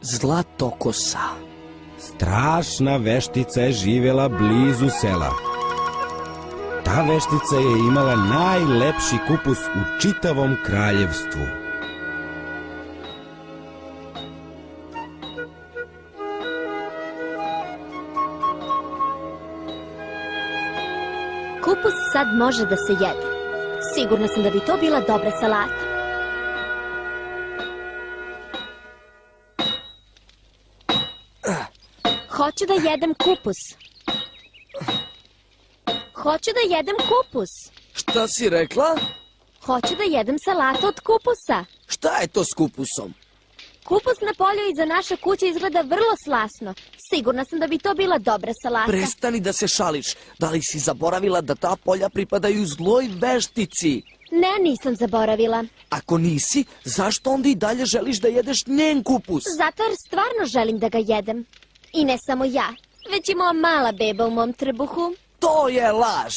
Zlatokosa. Strašna veštica je živjela blizu sela. Ta veštica je imala najlepši kupus u čitavom kraljevstvu. Kupus sad može da se jede. Sigurna sam da bi to bila dobra salata. Hoću da jedem kupus. Hoću da jedem kupus. Šta si rekla? Hoću da jedem salatu od kupusa. Šta je to s kupusom? Kupus na polju iza naše kuće izgleda vrlo slasno. Sigurna sam da bi to bila dobra salata. Prestani da se šališ. Da li si zaboravila da ta polja pripadaju zloj veštici? Ne, nisam zaboravila. Ako nisi, zašto onda i dalje želiš da jedeš njen kupus? Zato jer stvarno želim da ga jedem. I ne samo ja, već i moja mala beba u mom trbuhu. To je laž!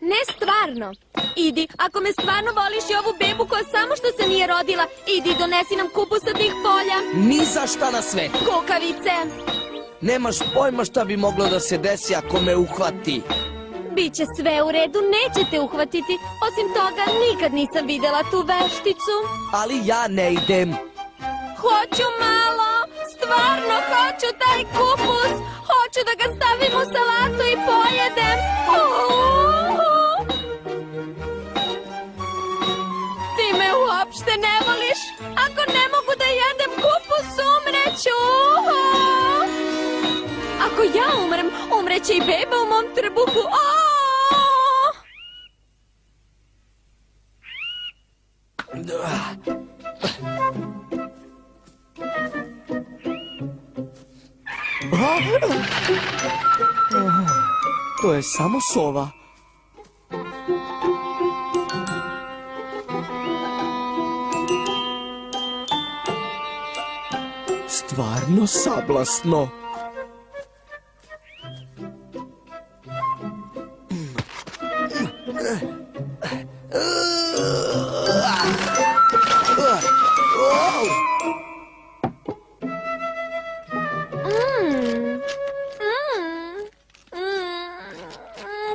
Ne stvarno. Idi, ako me stvarno voliš i ovu bebu koja samo što se nije rodila, idi donesi nam kupus sa tih polja. Ni za šta na sve! Kukavice! Nemaš pojma šta bi moglo da se desi ako me uhvati. Biće sve u redu, neće te uhvatiti. Osim toga, nikad nisam videla tu vešticu. Ali ja ne idem. Hoću malo, stvarno hoću taj kupus. Hoću da ga stavim u salatu i pojedem. Ti me uopšte ne voliš. Ako ne mogu da jedem kupus, umreću. Ako ja umrem, umreće i beba u mom trbuhu. To je samo sova. Stvarno sablasno.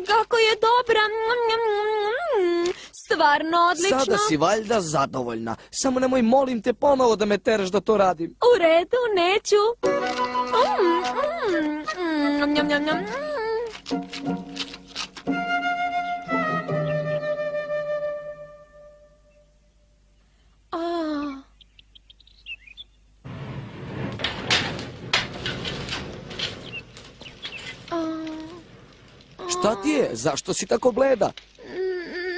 Kako je dobra. Stvarno odlično. Sada si valjda zadovoljna. Samo nemoj, molim te, ponovo da me teraš da to radim. U redu, neću. Njam, njam, njam. Šta ti je? Zašto si tako bleda?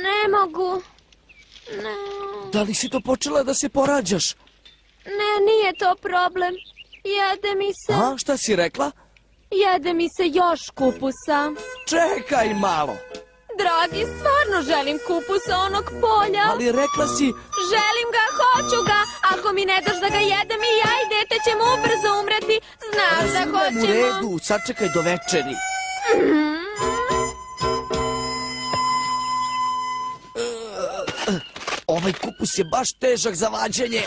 Ne mogu. Ne. Da li si to počela da se porađaš? Ne, nije to problem. Jede mi se. A, šta si rekla? Jede mi se još kupusa. Čekaj malo. Dragi, stvarno želim kupusa onog polja. Ali rekla si... Želim ga, hoću ga. Ako mi ne daš da ga jedem i ja i dete ćemo ubrzo umreti. Znaš da hoćemo. U redu, sačekaj do večeri. Ovaj kupus je baš težak za vađenje.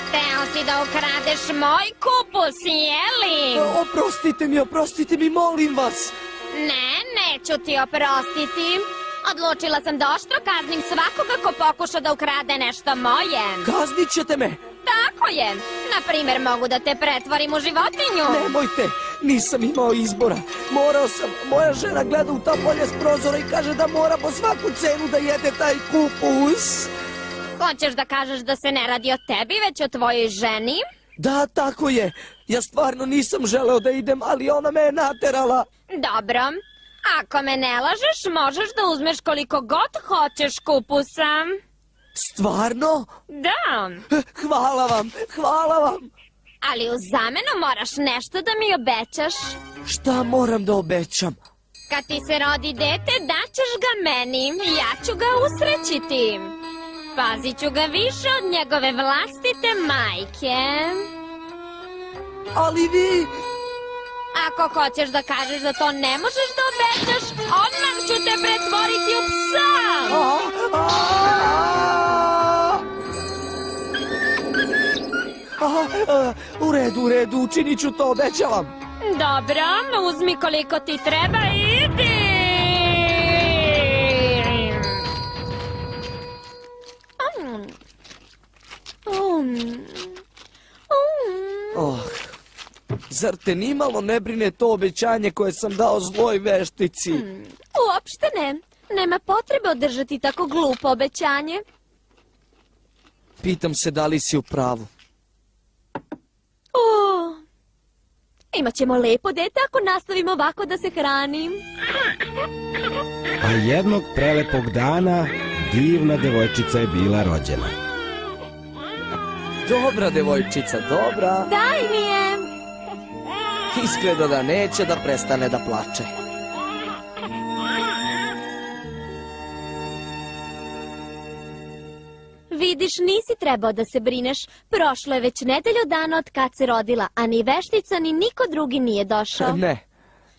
Hteo si da ukradeš moj kupus, jeli? Oprostite mi, molim vas. Ne, neću ti oprostiti. Odlučila sam da oštro kaznim svakoga ko pokuša da ukrade nešto moje. Kaznit ćete me. Tako je. Naprimer, mogu da te pretvorim u životinju. Nemojte, nisam imao izbora. Morao sam, moja žena gleda u ta polja s prozora i kaže da mora po svaku cenu da jede taj kupus. Hoćeš da kažeš da se ne radi o tebi, već o tvojoj ženi? Da, tako je. Ja stvarno nisam želeo da idem, ali ona me je naterala. Dobro. Ako me ne lažeš, možeš da uzmeš koliko god hoćeš kupusa. Stvarno? Da. Hvala vam. Ali u zamenu moraš nešto da mi obećaš. Šta moram da obećam? Kad ti se rodi dete, daćeš ga meni. Ja ću ga usrećiti. Pazit ću ga više od njegove vlastite majke. Ali vi... Ako hoćeš da kažeš da to ne možeš da obećaš, odmah ću te pretvoriti u psa. U redu, učinit ću to, obećavam. Dobro, uzmi koliko ti treba i idi. Zar te nimalo ne brine to obećanje koje sam dao zloj veštici? Uopšte ne. Nema potrebe održati tako glupo obećanje. Pitam se da li si u pravu. Imaćemo lepo dete ako nastavimo ovako da se hranim. A jednog prelepog dana divna devojčica je bila rođena. Dobra devojčica, dobra. Daj mi je. Izgleda da neće da prestane da plače. Vidiš, nisi trebao da se brineš. Prošlo je već nedelju dana od kad se rodila, a ni veštica ni niko drugi nije došao. Ne.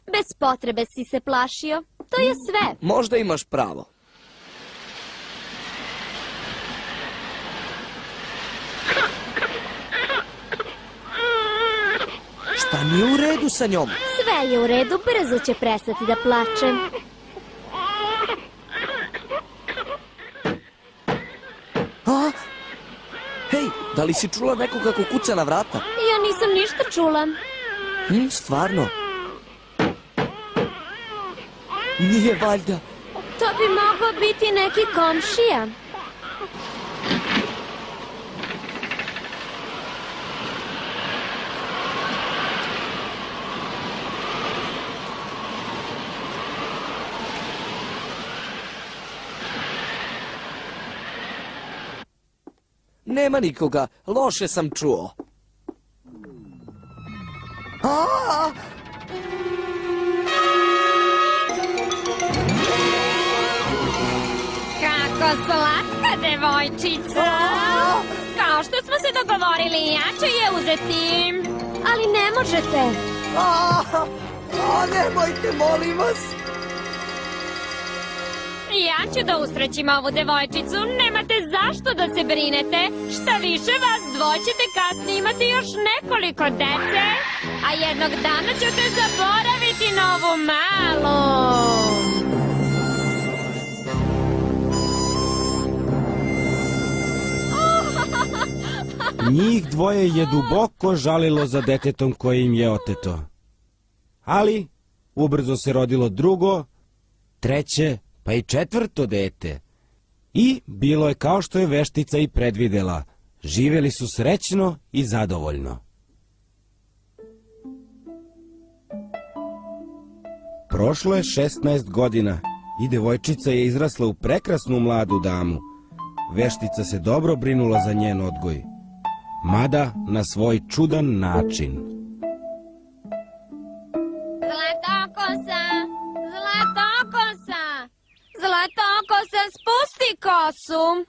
Bez potrebe si se plašio. To je sve. Možda imaš pravo. Šta nije u redu sa njom? Sve je u redu, brzo će prestati da plače. Hej, da li si čula nekog kako kuca na vrata? Ja nisam ništa čula. Stvarno? Nije valjda. To bi mogao biti neki komšija. Nema nikoga, loše sam čuo. Kako slatka devojčica. Kao što smo se dogovorili, ja ću je uzeti. Ali ne možete. Nemojte, molim vas. Ja ću da usrećim ovu devojčicu, nemate zašto da se brinete. Šta više, vas dvoje ćete kasnije imati još nekoliko dece, a jednog dana ćete zaboraviti na ovu malu. Njih dvoje je duboko žalilo za detetom koje im je oteto. Ali ubrzo se rodilo drugo, treće, pa i četvrto dete. I bilo je kao što je veštica i predvidela. Živjeli su srećno i zadovoljno. Prošlo je 16 godina i devojčica je izrasla u prekrasnu mladu damu. Veštica se dobro brinula za njen odgoj, mada na svoj čudan način. Zlatokosa, Zlatokosa, Zlatokosa, spusti kosu.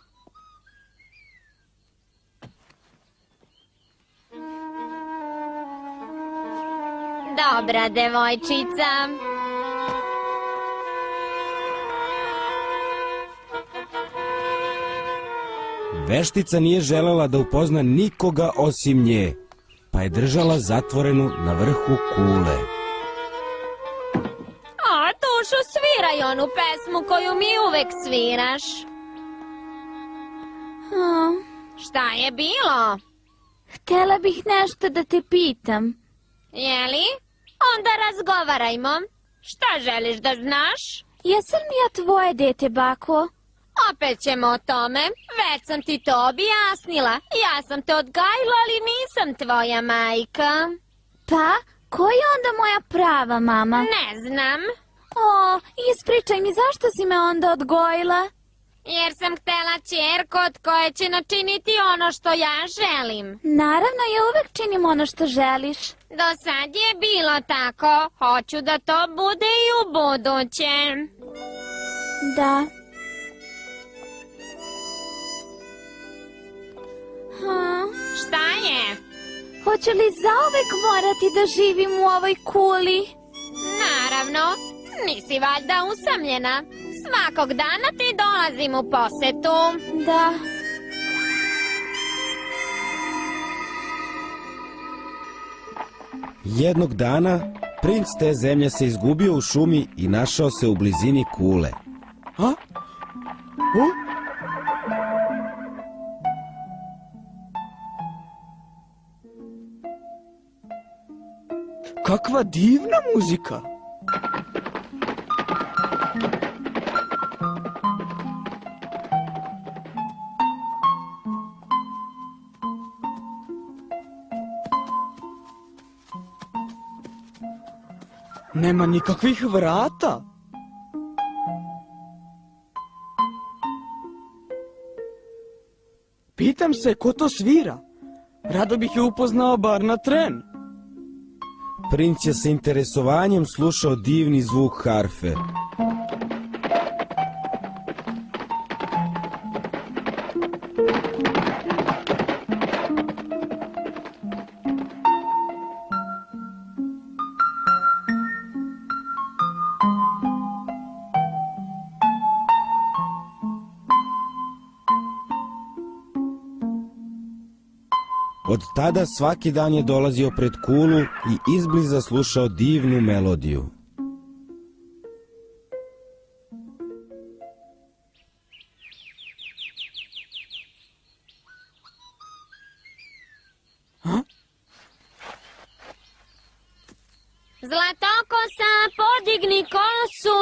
Dobra devojčica. Veštica nije želela da upozna nikoga osim nje, pa je držala zatvorenu na vrhu kule. A, Tušo, sviraj onu pesmu koju mi uvek sviraš. Šta je bilo? Htjela bih nešto da te pitam. Jeli? Onda razgovarajmo. Šta želiš da znaš? Jesam li ja tvoje dete, bako? Opet ćemo o tome. Već sam ti to objasnila. Ja sam te odgajila, ali nisam tvoja majka. Pa, ko je onda moja prava mama? Ne znam. O, ispričaj mi, zašto si me onda odgojila? Jer sam htela ćerku od koje će načiniti ono što ja želim. Naravno, ja uvek činim ono što želiš. Do sad je bilo tako, hoću da to bude i u buduće. Da. Šta je? Hoću li zauvek morati da živim u ovoj kuli? Naravno, nisi valjda usamljena. Svakog dana ti dolazim u posetu. Da. Jednog dana, princ te zemlje se izgubio u šumi i našao se u blizini kule. A? O? Kakva divna muzika! Nema nikakvih vrata. Pitam se ko to svira. Rado bih je upoznao bar na tren. Princ je sa interesovanjem slušao divni zvuk harfe. Od tada svaki dan je dolazio pred kulu i izbliza slušao divnu melodiju. Zlatokosa, podigni kosu.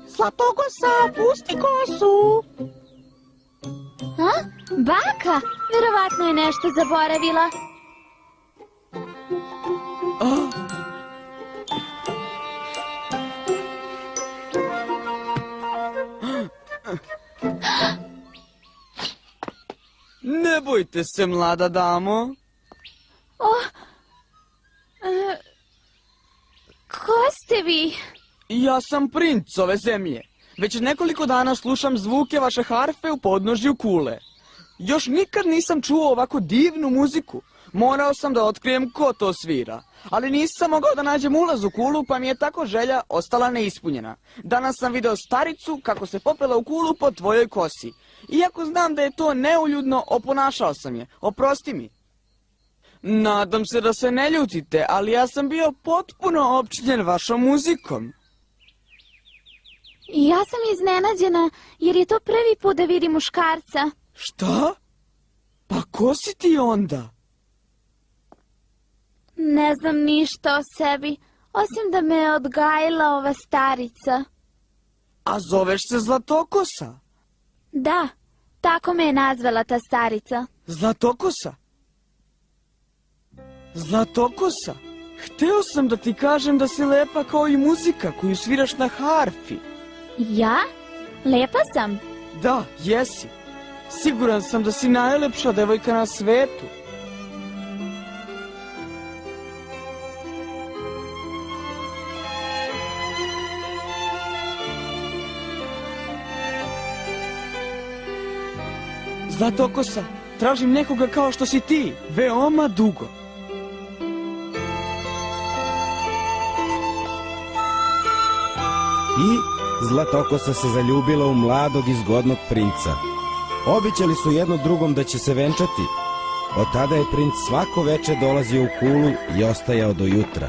Zlatokosa, pusti kosu. A? Baka? Verovatno je nešto zaboravila. Ne bojte se, mlada damo. Ko ste vi? Ja sam princ ove zemlje. Već nekoliko dana slušam zvuke vaše harfe u podnožju kule. Još nikad nisam čuo ovako divnu muziku. Morao sam da otkrijem ko to svira. Ali nisam mogao da nađem ulaz u kulu, pa mi je tako želja ostala neispunjena. Danas sam video staricu kako se popela u kulu po tvojoj kosi. Iako znam da je to neuljudno, oponašao sam je. Oprosti mi. Nadam se da se ne ljutite, ali ja sam bio potpuno opčinjen vašom muzikom. Ja sam iznenađena, jer je to prvi put da vidim muškarca. Šta? Pa ko si ti onda? Ne znam ništa o sebi, osim da me je odgajila ova starica. A zoveš se Zlatokosa? Da, tako me je nazvala ta starica. Zlatokosa? Zlatokosa? Hteo sam da ti kažem da si lepa kao i muzika koju sviraš na harfi. Ja? Lepa sam? Da, jesi. Siguran sam da si najlepša devojka na svetu. Zlatokosa, tražim nekoga kao što si ti, veoma dugo. I Zlatokosa se zaljubila u mladog i zgodnog princa. Obećali su jedno drugom da će se venčati. Od tada je princ svako veče dolazio u kulu i ostajao do jutra.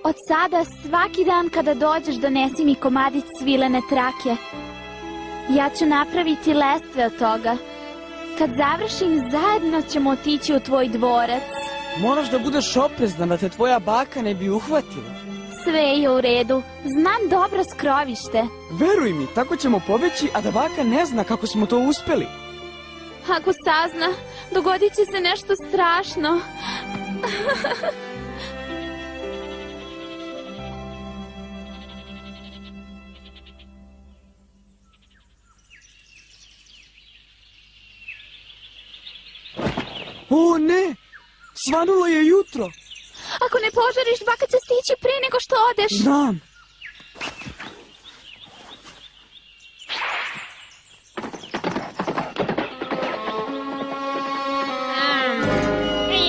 Od sada svaki dan kada dođeš donesi mi komadić svilene trake. Ja ću napraviti lestve od toga. Kad završim, zajedno ćemo otići u tvoj dvorac. Moraš da budeš oprezna da te tvoja baka ne bi uhvatila. Sve je u redu. Znam dobro skrovište. Veruj mi, tako ćemo pobeći, a da baka ne zna kako smo to uspeli. Ako sazna, dogodit će se nešto strašno. O ne, svanulo je jutro. Ako ne požariš, baka će stići prije nego što odeš. Znam.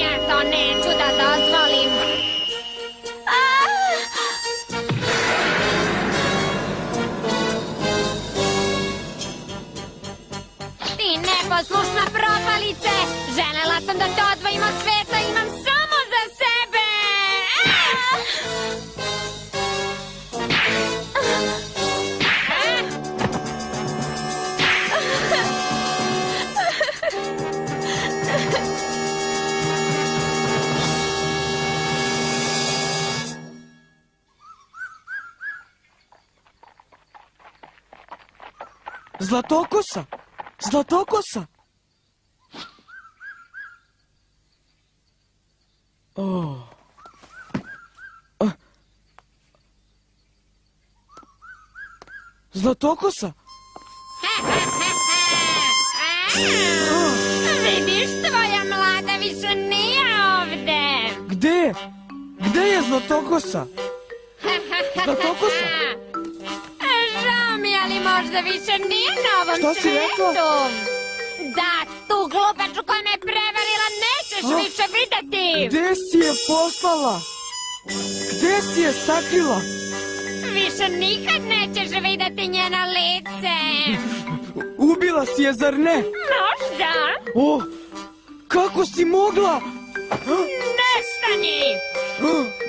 Ja to neću da dozvolim. Ti neposlušna propalice! Želela sam da te odvojim od sveta, imam samo za sebe! Zlatokosa! Zlatokosa! O. Zlatokosa! Vidiš, tvoja mlada više nije ovde! Gde? Gde je Zlatokosa? Zlatokosa? Žao mi, ali možda više nije na ovom Šta si svetu. rekla? Da, tu glupaču koja me prevarila nećeš više videti. Gde si je poslala? Gde si je sakrila? Više nikad nećeš videti njeno lice. Ubila si je, zar ne? Možda. O, kako si mogla? Nestani.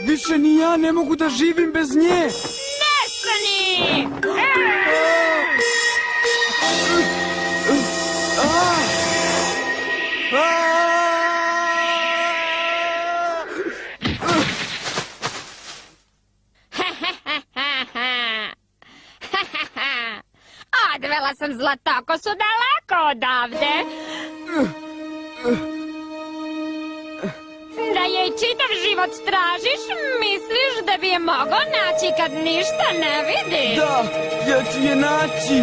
Više ni ja ne mogu da živim bez nje. Nestani. Odvela sam Zlatokosu daleko odavde. Da je čitav život tražiš, misliš da bi je mogao naći kad ništa ne vidiš? Da, ja ću je naći.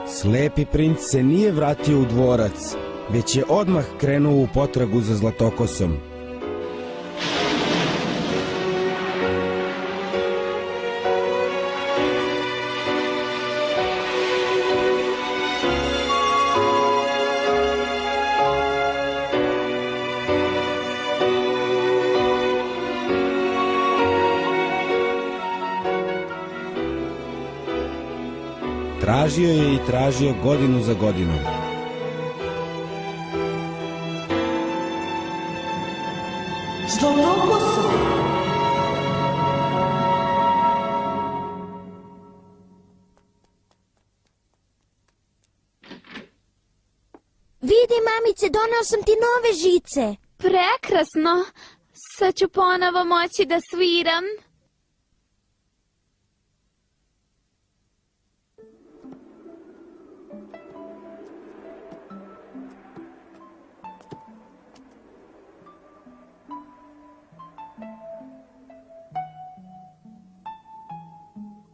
Slepi princ se nije vratio u dvorac, već je odmah krenuo u potragu za Zlatokosom. Tražio je i tražio godinu za godinom. Zlatokosa! Vidi, mamice, donao sam ti nove žice. Prekrasno. Sad ću ponovo moći da sviram.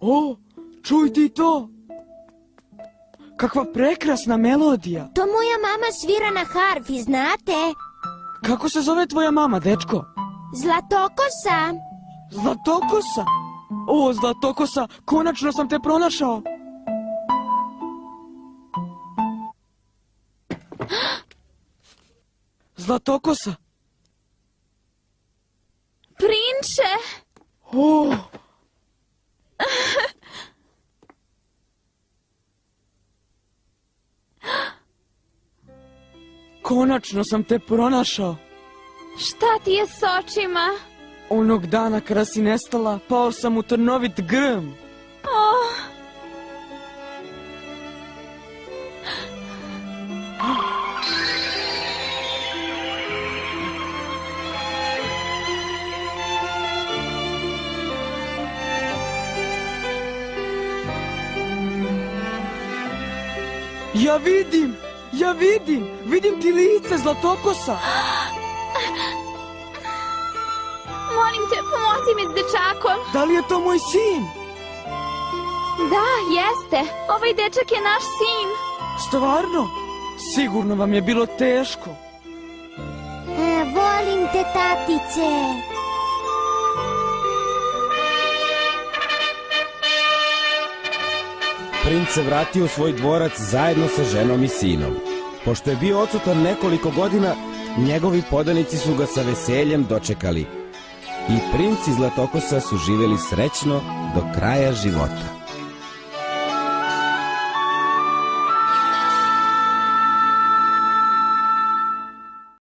O, čuj ti to! Kakva prekrasna melodija! To moja mama svira na harfi, znate? Kako se zove tvoja mama, dečko? Zlatokosa. Zlatokosa! O, Zlatokosa, konačno sam te pronašao! Zlatokosa! Prinče! O! Konačno sam te pronašao. Šta ti je s očima? Onog dana kada si nestala, pao sam u trnovit grm. Oh. Vidim ti lice, Zlatokosa. Molim te, pomozi mi s dečakom. Da li je to moj sin? Da, jeste. Ovaj dečak je naš sin. Stvarno? Sigurno vam je bilo teško. Volim te, tatice. Princ se vratio u svoj dvorac zajedno sa ženom i sinom. Pošto je bio odsutan nekoliko godina, njegovi podanici su ga sa veseljem dočekali. I princ i Zlatokosa su živjeli srećno do kraja života.